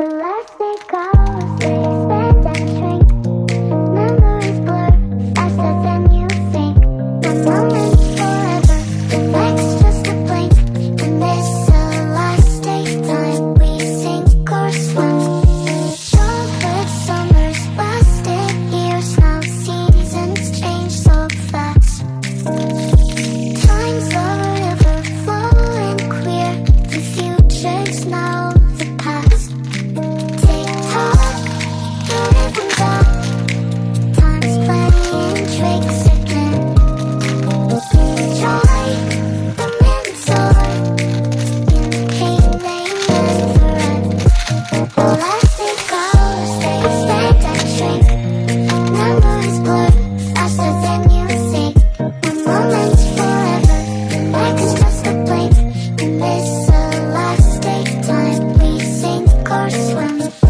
Elastic goes, they expand and shrink. Memories blur faster than you think. One moment's forever, the next just a blink. In this elastic time, we sink or swim. Chocolate summers lasted years now. Seasons change so fast. Time's a river flowing clear. The future's now the past. Tick-tock, the rhythm's up. Time's playing tricks again. Joy, the minutes soar. In pain they never end. Elastic goes, they expand and shrink. Memories blur faster than you think. One moment's forever, the next just a blink. In this elastic time, we sink or swim.